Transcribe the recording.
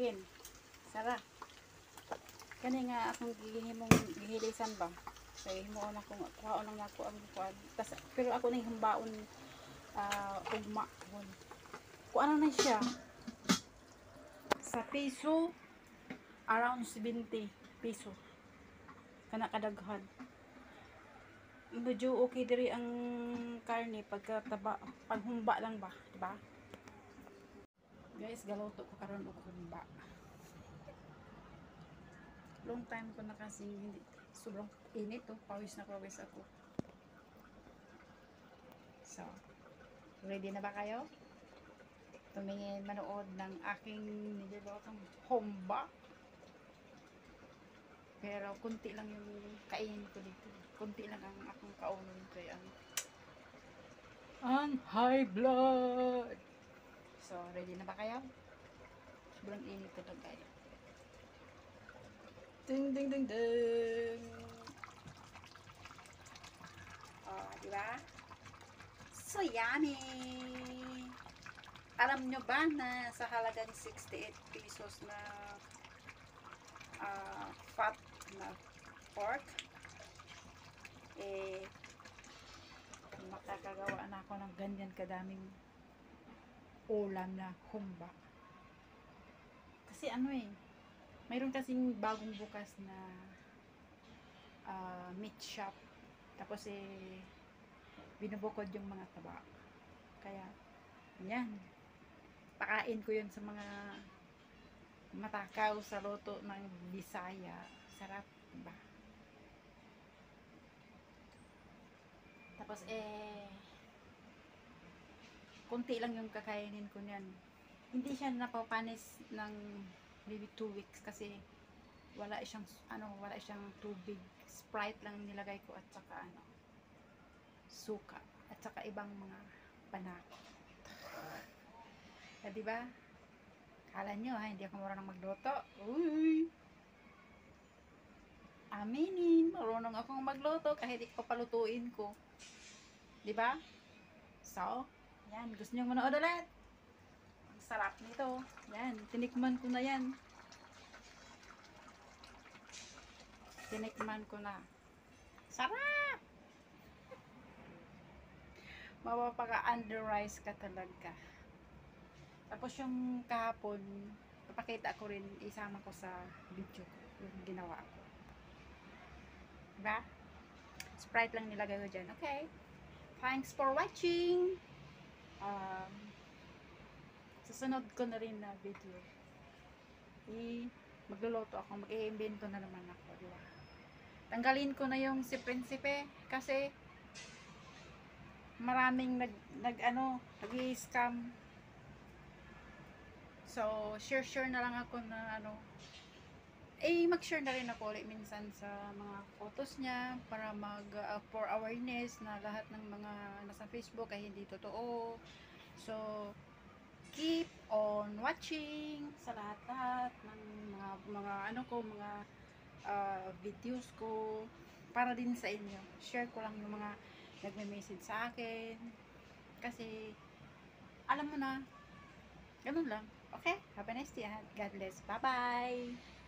chicken. Sara. Kani nga akong gihimong gihilisan ba. Kaya himuon ako, kuhaon lang ako ang kuan. Pero ako nang humbaon ugma. Kuan na siya. Sa piso, around 70 piso. Kana kadaghan. Medyo okay diri ang karne pagkataba, paghumba lang ba, di ba? Guys, galuto ko karon og humba. Long time ko na kasi hindi sobrang init to, pawis na pawis ako. So, ready na ba kayo? Tumingin manood ng aking nilulutong humba. Pero kunti lang yung kainin ko dito. Kunti lang ang akong kaunon kaya ang high blood. So, ready na ba kayo? Sobrang init ito guys. Ding ding ding ding. Oh, di ba? So yummy. Alam nyo ba na sa halagang 68 pesos na fat na pork, eh makakagawa na ako ng ganyan kadaming ulam na humba. Kasi ano eh, mayroon kasing bagong bukas na meat shop, tapos eh binubukod yung mga taba, kaya yan, pakain ko yun sa mga matakaw sa luto ng Bisaya. Sarap ba? Tapos kunti lang yung kakainin ko niyan. Hindi siya napapanis ng maybe 2 weeks kasi wala siyang tubig. Sprite lang nilagay ko at saka suka at saka ibang mga panakot. Diba? Kala nyo hindi ako marunong magluto. Uy! Aminin, marunong akong magluto kahit ikaw palutuin ko. Diba? So, yan. Gusto nyo manood ulit? Ang sarap nito. Yan. Tinikman ko na yan. Tinikman ko na. Sarap! Mapapaka-under rice ka talaga. Tapos yung kahapon, papakita ko rin, isama ko sa video ko, yung ginawa ko. Diba? Sprite lang nilagay ko dyan. Okay? Thanks for watching! Susunod ko na rin na video. Magluluto ako, mag-i-invento na naman ako. Diba? Tanggalin ko na yung si Prinsipe kasi maraming nag-i-scam. So, share na lang ako na mag-share na rin ako ulit minsan sa mga photos niya para for awareness na lahat ng mga nasa Facebook ay hindi totoo. So, keep on watching sa lahat ng mga videos ko para din sa inyo. Share ko lang yung mga nagme-message sa akin kasi alam mo na, ganun lang. Okay? Have a nice day. God bless. Bye-bye!